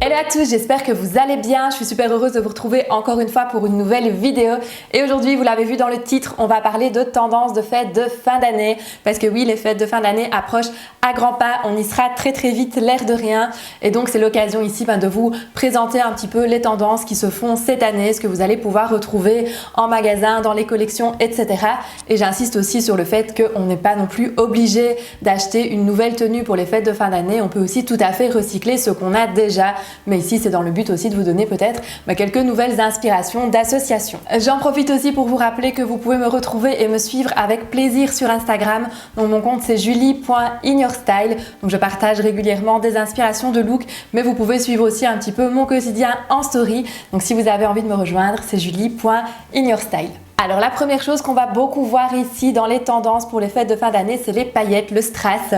Hello à tous, j'espère que vous allez bien. Je suis super heureuse de vous retrouver encore une fois pour une nouvelle vidéo. Et aujourd'hui, vous l'avez vu dans le titre, on va parler de tendances de fêtes de fin d'année. Parce que oui, les fêtes de fin d'année approchent à grands pas. On y sera très vite, l'air de rien. Et donc, c'est l'occasion ici de vous présenter un petit peu les tendances qui se font cette année, ce que vous allez pouvoir retrouver en magasin, dans les collections, etc. Et j'insiste aussi sur le fait qu'on n'est pas non plus obligé d'acheter une nouvelle tenue pour les fêtes de fin d'année. On peut aussi tout à fait recycler ce qu'on a déjà. Mais ici, c'est dans le but aussi de vous donner peut-être quelques nouvelles inspirations d'associations. J'en profite aussi pour vous rappeler que vous pouvez me retrouver et me suivre avec plaisir sur Instagram. Donc mon compte c'est julie.inyourstyle. Donc je partage régulièrement des inspirations de look, mais vous pouvez suivre aussi un petit peu mon quotidien en story. Donc si vous avez envie de me rejoindre, c'est julie.inyourstyle. Alors la première chose qu'on va beaucoup voir ici dans les tendances pour les fêtes de fin d'année, c'est les paillettes, le strass,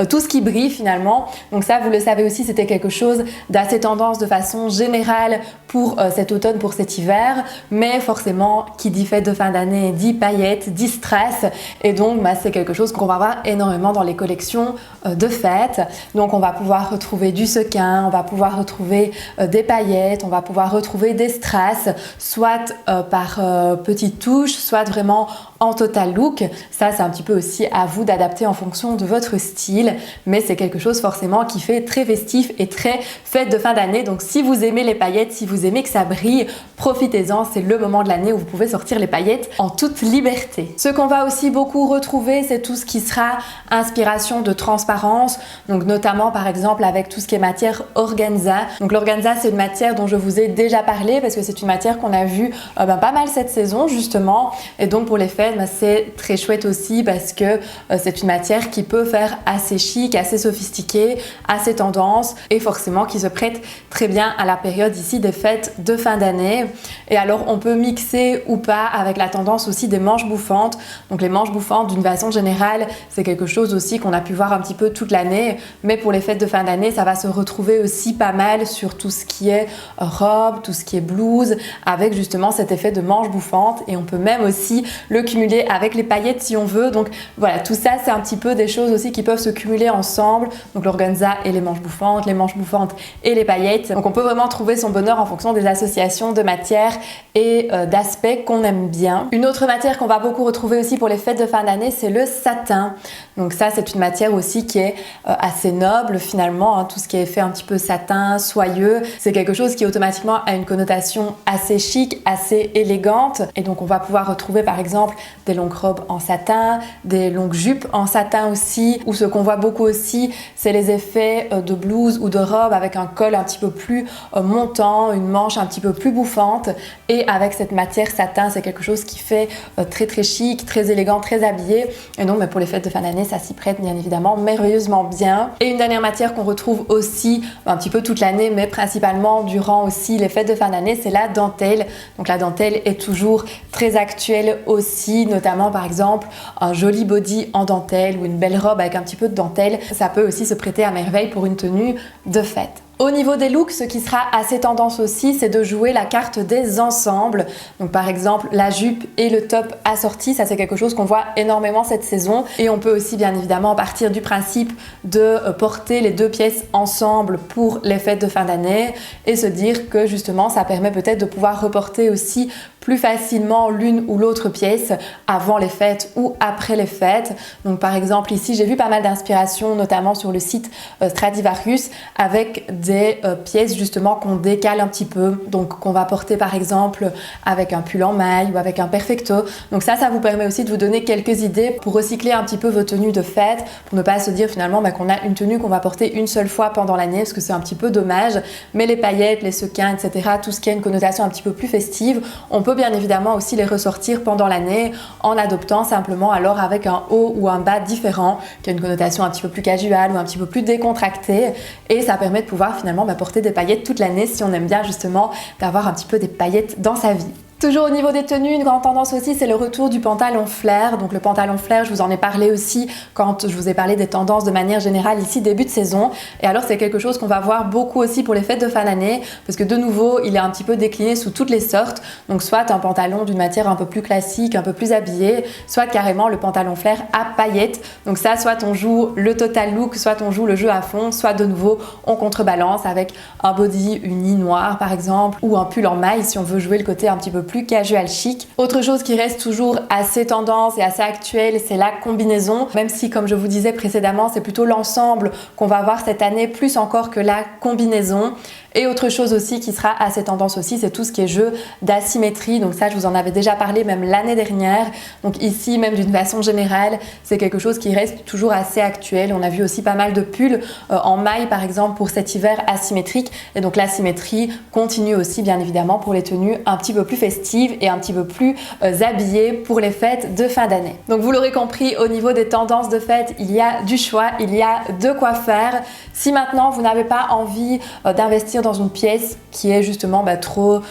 tout ce qui brille finalement. Donc ça, vous le savez aussi, c'était quelque chose d'assez tendance de façon générale pour cet automne, pour cet hiver. Mais forcément, qui dit fête de fin d'année dit paillettes, dit strass. Et donc c'est quelque chose qu'on va voir énormément dans les collections de fêtes. Donc on va pouvoir retrouver du sequin, on va pouvoir retrouver des paillettes, on va pouvoir retrouver des strass, soit par petites touches, soit vraiment en total look. Ça, c'est un petit peu aussi à vous d'adapter en fonction de votre style, mais c'est quelque chose forcément qui fait très festif et très fête de fin d'année. Donc si vous aimez les paillettes, si vous aimez que ça brille, profitez-en, c'est le moment de l'année où vous pouvez sortir les paillettes en toute liberté. Ce qu'on va aussi beaucoup retrouver, c'est tout ce qui sera inspiration de transparence, donc notamment par exemple avec tout ce qui est matière organza. Donc l'organza, c'est une matière dont je vous ai déjà parlé parce que c'est une matière qu'on a vue pas mal cette saison justement, et donc pour les fêtes, c'est très chouette aussi parce que c'est une matière qui peut faire assez chic, assez sophistiqué, assez tendance et forcément qui se prête très bien à la période ici des fêtes de fin d'année. Et alors on peut mixer ou pas avec la tendance aussi des manches bouffantes. Donc les manches bouffantes d'une façon générale, c'est quelque chose aussi qu'on a pu voir un petit peu toute l'année, mais pour les fêtes de fin d'année, ça va se retrouver aussi pas mal sur tout ce qui est robe, tout ce qui est blouse, avec justement cet effet de manche bouffante, et on peut même aussi le cumuler avec les paillettes si on veut. Donc voilà, tout ça c'est un petit peu des choses aussi qui peuvent se cumuler ensemble, donc l'organza et les manches bouffantes et les paillettes. Donc on peut vraiment trouver son bonheur en fonction des associations de matières et d'aspects qu'on aime bien. Une autre matière qu'on va beaucoup retrouver aussi pour les fêtes de fin d'année, c'est le satin. Donc ça, c'est une matière aussi qui est assez noble finalement, hein. Tout ce qui est fait un petit peu satin, soyeux, c'est quelque chose qui automatiquement a une connotation assez chic, assez élégante, et donc on va pouvoir retrouver par exemple des longues robes en satin, des longues jupes en satin aussi, ou ce qu'on voit beaucoup aussi, c'est les effets de blouse ou de robe avec un col un petit peu plus montant, une manche un petit peu plus bouffante, et avec cette matière satin, c'est quelque chose qui fait très chic, très élégant, très habillé, et donc pour les fêtes de fin d'année, ça s'y prête bien évidemment merveilleusement bien. Et une dernière matière qu'on retrouve aussi un petit peu toute l'année, mais principalement durant aussi les fêtes de fin d'année, c'est la dentelle. Donc la dentelle est toujours très actuelle aussi, notamment par exemple un joli body en dentelle ou une belle robe avec un petit peu de dentelle, ça peut aussi se prêter à merveille pour une tenue de fête. Au niveau des looks, ce qui sera assez tendance aussi, c'est de jouer la carte des ensembles. Donc par exemple, la jupe et le top assortis, ça c'est quelque chose qu'on voit énormément cette saison. Et on peut aussi bien évidemment partir du principe de porter les deux pièces ensemble pour les fêtes de fin d'année et se dire que justement ça permet peut-être de pouvoir reporter aussi plus facilement l'une ou l'autre pièce avant les fêtes ou après les fêtes. Donc par exemple ici, j'ai vu pas mal d'inspiration, notamment sur le site Stradivarius, avec des pièces justement qu'on décale un petit peu, donc qu'on va porter par exemple avec un pull en maille ou avec un perfecto. Donc ça vous permet aussi de vous donner quelques idées pour recycler un petit peu vos tenues de fête, pour ne pas se dire finalement qu'on a une tenue qu'on va porter une seule fois pendant l'année, parce que c'est un petit peu dommage. Mais les paillettes, les sequins, etc., tout ce qui a une connotation un petit peu plus festive, on peut bien évidemment aussi les ressortir pendant l'année en adoptant simplement alors avec un haut ou un bas différent, qui a une connotation un petit peu plus casual ou un petit peu plus décontractée, et ça permet de pouvoir finalement porter des paillettes toute l'année si on aime bien justement d'avoir un petit peu des paillettes dans sa vie. Toujours au niveau des tenues, une grande tendance aussi, c'est le retour du pantalon flair. Donc le pantalon flair, je vous en ai parlé aussi quand je vous ai parlé des tendances de manière générale ici début de saison. Et alors c'est quelque chose qu'on va voir beaucoup aussi pour les fêtes de fin d'année parce que de nouveau, il est un petit peu décliné sous toutes les sortes. Donc soit un pantalon d'une matière un peu plus classique, un peu plus habillé, soit carrément le pantalon flair à paillettes. Donc ça, soit on joue le total look, soit on joue le jeu à fond, soit de nouveau on contrebalance avec un body uni noir par exemple ou un pull en maille si on veut jouer le côté un petit peu plus casual chic. Autre chose qui reste toujours assez tendance et assez actuelle, c'est la combinaison. Même si, comme je vous disais précédemment, c'est plutôt l'ensemble qu'on va avoir cette année, plus encore que la combinaison. Et autre chose aussi qui sera assez tendance aussi, c'est tout ce qui est jeu d'asymétrie. Donc ça, je vous en avais déjà parlé même l'année dernière. Donc ici, même d'une façon générale, c'est quelque chose qui reste toujours assez actuel. On a vu aussi pas mal de pulls en maille, par exemple, pour cet hiver asymétrique. Et donc l'asymétrie continue aussi, bien évidemment, pour les tenues un petit peu plus festives et un petit peu plus habillées pour les fêtes de fin d'année. Donc vous l'aurez compris, au niveau des tendances de fête, il y a du choix, il y a de quoi faire. Si maintenant, vous n'avez pas envie d'investir dans une pièce qui est justement trop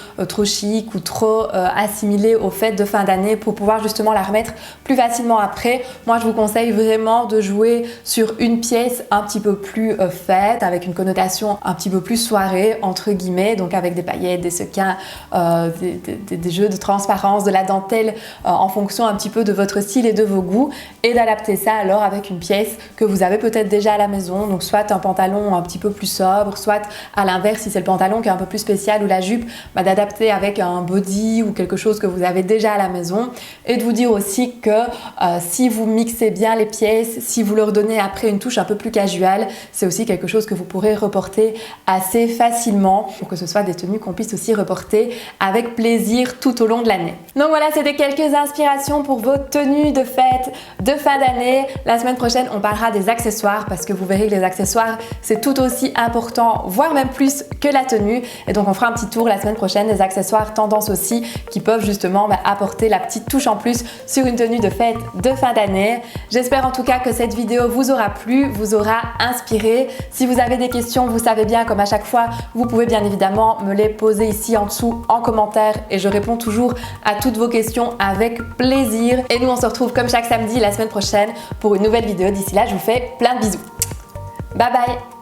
chic ou trop assimilée aux fêtes de fin d'année pour pouvoir justement la remettre plus facilement après, moi je vous conseille vraiment de jouer sur une pièce un petit peu plus fête, avec une connotation un petit peu plus soirée entre guillemets, donc avec des paillettes, des sequins, des jeux de transparence, de la dentelle en fonction un petit peu de votre style et de vos goûts, et d'adapter ça alors avec une pièce que vous avez peut-être déjà à la maison, donc soit un pantalon un petit peu plus sobre, soit à l'inverse si c'est le pantalon qui est un peu plus spécial ou la jupe, d'adapter avec un body ou quelque chose que vous avez déjà à la maison, et de vous dire aussi que si vous mixez bien les pièces, si vous leur donnez après une touche un peu plus casual, c'est aussi quelque chose que vous pourrez reporter assez facilement pour que ce soit des tenues qu'on puisse aussi reporter avec plaisir tout au long de l'année. Donc voilà, c'était quelques inspirations pour vos tenues de fête de fin d'année. La semaine prochaine, on parlera des accessoires parce que vous verrez que les accessoires, c'est tout aussi important, voire même plus que la tenue. Et donc on fera un petit tour la semaine prochaine des accessoires tendance aussi qui peuvent justement apporter la petite touche en plus sur une tenue de fête de fin d'année. J'espère en tout cas que cette vidéo vous aura plu, vous aura inspiré. Si vous avez des questions, vous savez bien, comme à chaque fois, vous pouvez bien évidemment me les poser ici en dessous en commentaire et je réponds toujours à toutes vos questions avec plaisir. Et nous on se retrouve comme chaque samedi la semaine prochaine pour une nouvelle vidéo. D'ici là, je vous fais plein de bisous. Bye bye!